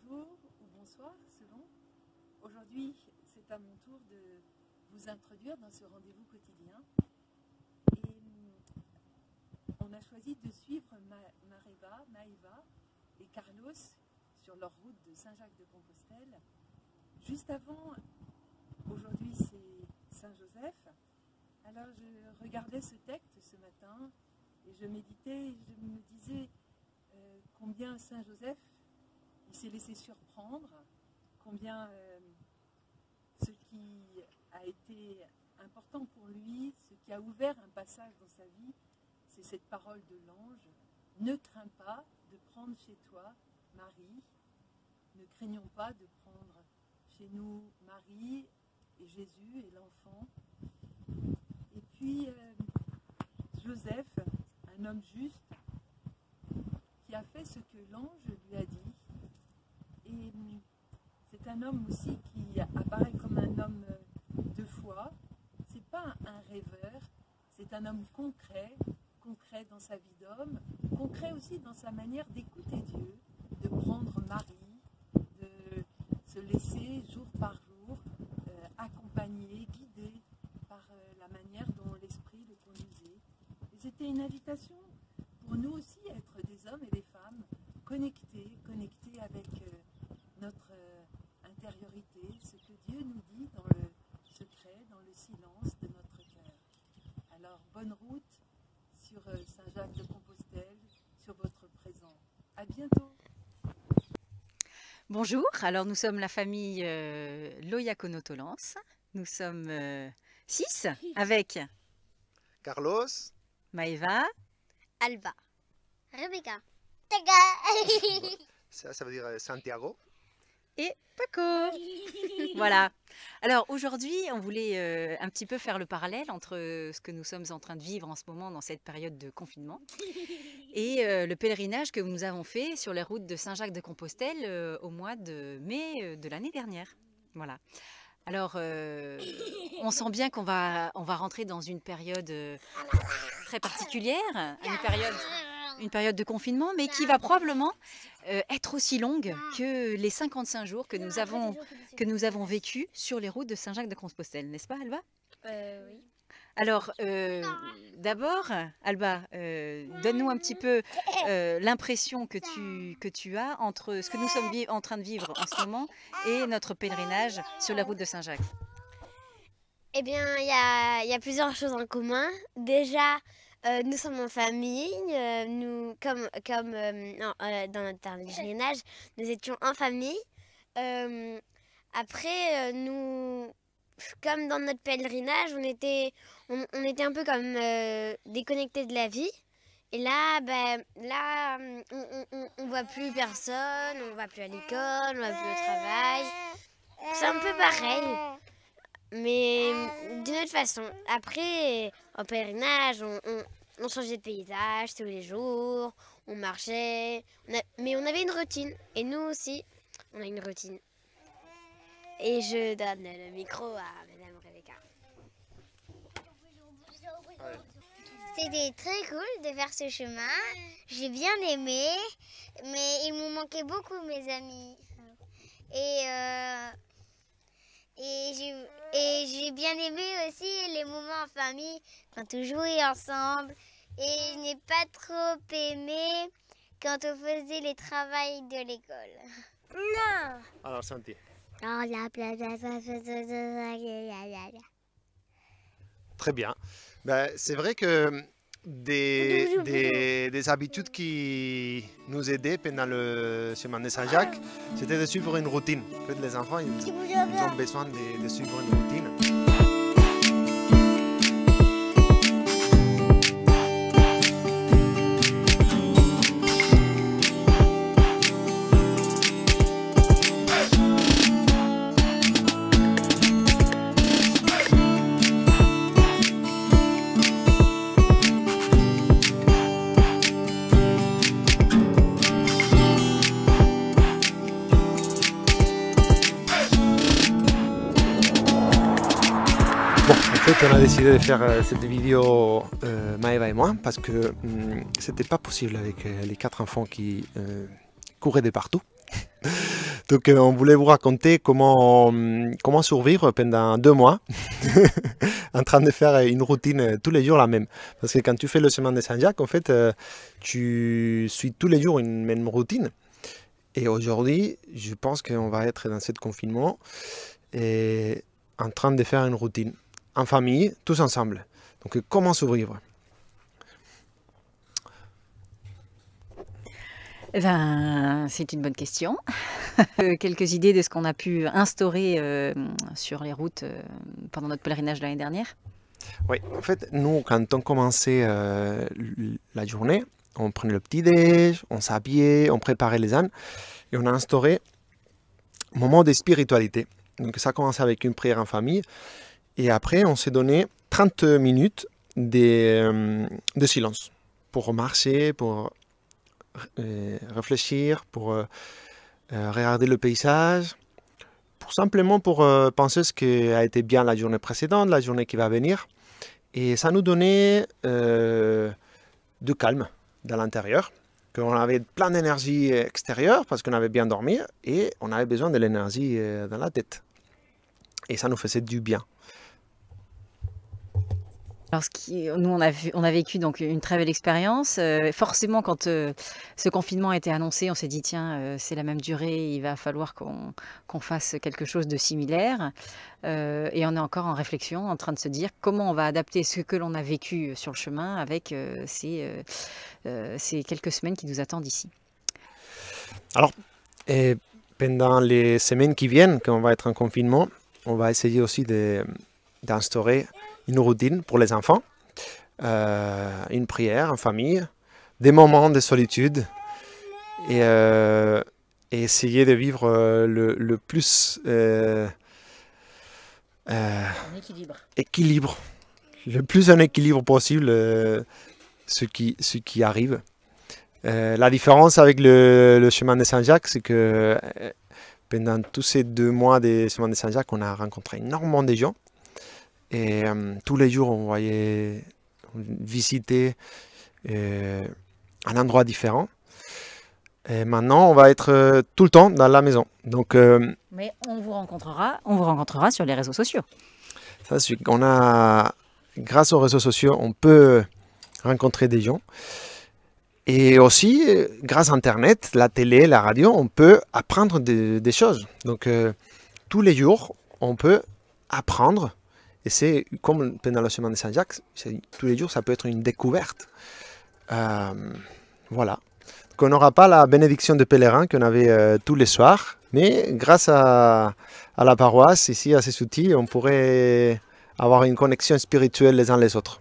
bonjour ou bonsoir selon. Aujourd'hui, c'est à mon tour de vous introduire dans ce rendez-vous quotidien. Et on a choisi de suivre Maëva et Carlos sur leur route de Saint-Jacques-de-Compostelle. Juste avant, aujourd'hui c'est Saint-Joseph. Alors je regardais ce texte ce matin et je méditais et je me disais combien Saint-Joseph il s'est laissé surprendre, combien ce qui a été important pour lui, ce qui a ouvert un passage dans sa vie, c'est cette parole de l'ange. Ne crains pas de prendre chez toi Marie, ne craignons pas de prendre chez nous Marie et Jésus et l'enfant. Et puis Joseph, un homme juste, qui a fait ce que l'ange lui a dit. Et c'est un homme aussi qui apparaît comme un homme de foi. C'est pas un rêveur, c'est un homme concret dans sa vie d'homme, concret aussi dans sa manière d'écouter Dieu, de prendre Marie, de se laisser jour par jour accompagner, guider par la manière dont l'Esprit le conduisait. Et c'était une invitation pour nous aussi être des hommes et des femmes connectés avec notre intériorité, ce que Dieu nous dit dans le secret, dans le silence de notre cœur. Alors, bonne route sur Saint-Jacques-de-Compostelle, sur votre présent. À bientôt. Bonjour, alors nous sommes la famille Loyakono-Tolence. Nous sommes 6 avec Carlos, Maëva, Alba, Rebecca, ça veut dire Santiago. et Paco. Voilà. Alors aujourd'hui, on voulait un petit peu faire le parallèle entre ce que nous sommes en train de vivre en ce moment dans cette période de confinement et le pèlerinage que nous avons fait sur les routes de Saint-Jacques-de-Compostelle au mois de mai de l'année dernière. Voilà. Alors, on sent bien qu'on va rentrer dans une période très particulière, une période de confinement, mais qui va probablement être aussi longue que les 55 jours que nous avons vécus sur les routes de Saint-Jacques-de-Compostelle, n'est-ce pas, Alba? Oui. Alors, d'abord, Alba, donne-nous un petit peu l'impression que tu as entre ce que nous sommes en train de vivre en ce moment et notre pèlerinage sur la route de Saint-Jacques. Eh bien, il y a plusieurs choses en commun. Déjà, nous sommes en famille. Dans notre pèlerinage, nous étions en famille. Après, comme dans notre pèlerinage, on était un peu comme déconnectés de la vie. Et là, on voit plus personne, on va plus à l'école, on va plus au travail. C'est un peu pareil, mais d'une autre façon. Après, en pèlerinage, on changeait de paysage tous les jours, on marchait, mais on avait une routine. Et nous aussi, on a une routine. Et je donne le micro à Madame Rebecca. C'était très cool de faire ce chemin. J'ai bien aimé, mais il me manquait beaucoup mes amis. Et j'ai bien aimé aussi les moments en famille quand on jouait ensemble. Et je n'ai pas trop aimé quand on faisait les travaux de l'école. Non. Alors, Santi. Très bien. Ben, c'est vrai que des habitudes qui nous aidaient pendant le chemin de Saint-Jacques, c'était de suivre une routine. En fait, les enfants, ils ont besoin de suivre une routine. On a décidé de faire cette vidéo Maëva et moi parce que c'était pas possible avec les 4 enfants qui couraient de partout. Donc on voulait vous raconter comment survivre pendant 2 mois en train de faire une routine tous les jours la même. Parce que quand tu fais le chemin de Saint-Jacques, en fait, tu suis tous les jours une même routine. Et aujourd'hui, je pense qu'on va être dans ce confinement et en train de faire une routine en famille, tous ensemble. Donc comment survivre? Eh ben, c'est une bonne question. Quelques idées de ce qu'on a pu instaurer sur les routes pendant notre pèlerinage l'année dernière. Oui, en fait, nous, quand on commençait la journée, on prenait le petit-déj, on s'habillait, on préparait les ânes et on a instauré un moment de spiritualité. Donc ça a commencé avec une prière en famille et après, on s'est donné 30 minutes de silence pour marcher, pour réfléchir, pour regarder le paysage, simplement pour penser ce qui a été bien la journée précédente, la journée qui va venir. Et ça nous donnait du calme dans l'intérieur, qu'on avait plein d'énergie extérieure parce qu'on avait bien dormi et on avait besoin de l'énergie dans la tête. Et ça nous faisait du bien. Alors, nous, on a vécu donc une très belle expérience. Forcément, quand ce confinement a été annoncé, on s'est dit, tiens, c'est la même durée, il va falloir qu'on fasse quelque chose de similaire. Et on est encore en réflexion, en train de se dire comment on va adapter ce que l'on a vécu sur le chemin avec ces quelques semaines qui nous attendent ici. Alors, pendant les semaines qui viennent, quand on va être en confinement, on va essayer aussi d'instaurer une routine pour les enfants, une prière en famille, des moments de solitude et essayer de vivre le plus équilibre, le plus en équilibre possible ce qui arrive. La différence avec le chemin de Saint-Jacques, c'est que pendant tous ces 2 mois des chemins de Saint-Jacques, on a rencontré énormément de gens. Et tous les jours, on voyait visiter un endroit différent. Et maintenant, on va être tout le temps dans la maison. Donc, mais on vous rencontrera sur les réseaux sociaux. Ça, c'est grâce aux réseaux sociaux, on peut rencontrer des gens. Et aussi, grâce à Internet, la télé, la radio, on peut apprendre des choses. Donc, tous les jours, on peut apprendre. Et c'est comme pendant le chemin de Saint-Jacques, tous les jours, ça peut être une découverte. Voilà. Donc, on n'aura pas la bénédiction de pèlerin qu'on avait tous les soirs, mais grâce à la paroisse, ici, à ces outils, on pourrait avoir une connexion spirituelle les uns les autres.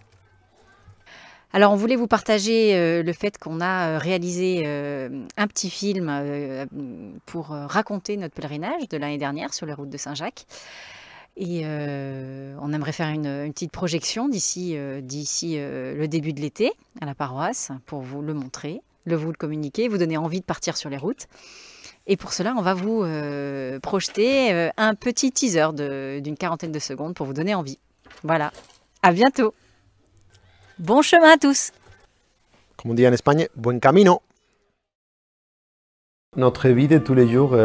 Alors, on voulait vous partager le fait qu'on a réalisé un petit film pour raconter notre pèlerinage de l'année dernière sur les routes de Saint-Jacques. Et on aimerait faire une petite projection d'ici le début de l'été à la paroisse pour vous le montrer, vous le communiquer, vous donner envie de partir sur les routes. Et pour cela, on va vous projeter un petit teaser d'une 40aine de secondes pour vous donner envie. Voilà, à bientôt. Bon chemin à tous. Comme on dit en Espagne, buen camino. Notre vie de tous les jours,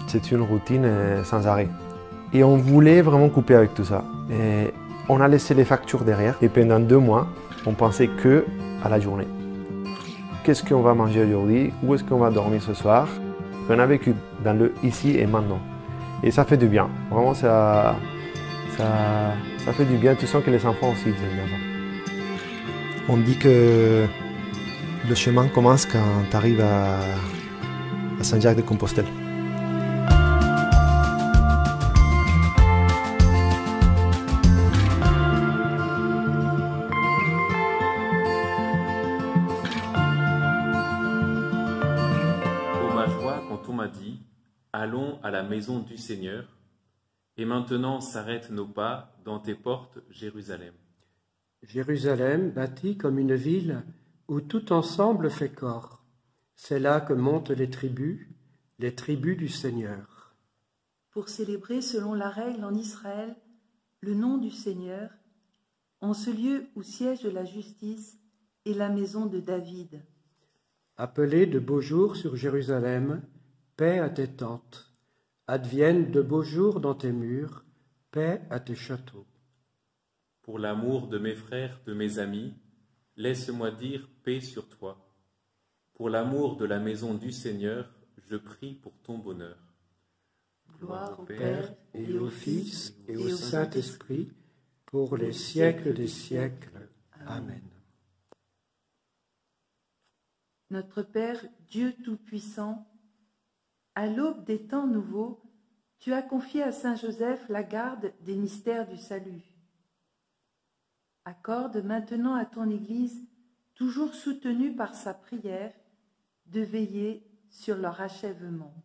c'est une routine sans arrêt. Et on voulait vraiment couper avec tout ça. Et on a laissé les factures derrière. Et pendant 2 mois, on pensait que à la journée. Qu'est-ce qu'on va manger aujourd'hui? Où est-ce qu'on va dormir ce soir? On a vécu dans le ici et maintenant. Et ça fait du bien. Vraiment, ça fait du bien. Tu sens que les enfants aussi ils aiment bien ça. On dit que le chemin commence quand tu arrives à Saint-Jacques de Compostelle. Quand on m'a dit « Allons à la maison du Seigneur » et maintenant s'arrêtent nos pas dans tes portes, Jérusalem. Jérusalem, bâtie comme une ville où tout ensemble fait corps. C'est là que montent les tribus du Seigneur. Pour célébrer selon la règle en Israël le nom du Seigneur, en ce lieu où siège la justice et la maison de David. Appelez de beaux jours sur Jérusalem, paix à tes tentes. Adviennent de beaux jours dans tes murs, paix à tes châteaux. Pour l'amour de mes frères, de mes amis, laisse-moi dire paix sur toi. Pour l'amour de la maison du Seigneur, je prie pour ton bonheur. Gloire au Père et au Fils et au Saint-Esprit, pour les siècles des siècles. Amen. Notre Père, Dieu Tout-Puissant, à l'aube des temps nouveaux, tu as confié à Saint Joseph la garde des mystères du salut. Accorde maintenant à ton Église, toujours soutenue par sa prière, de veiller sur leur achèvement.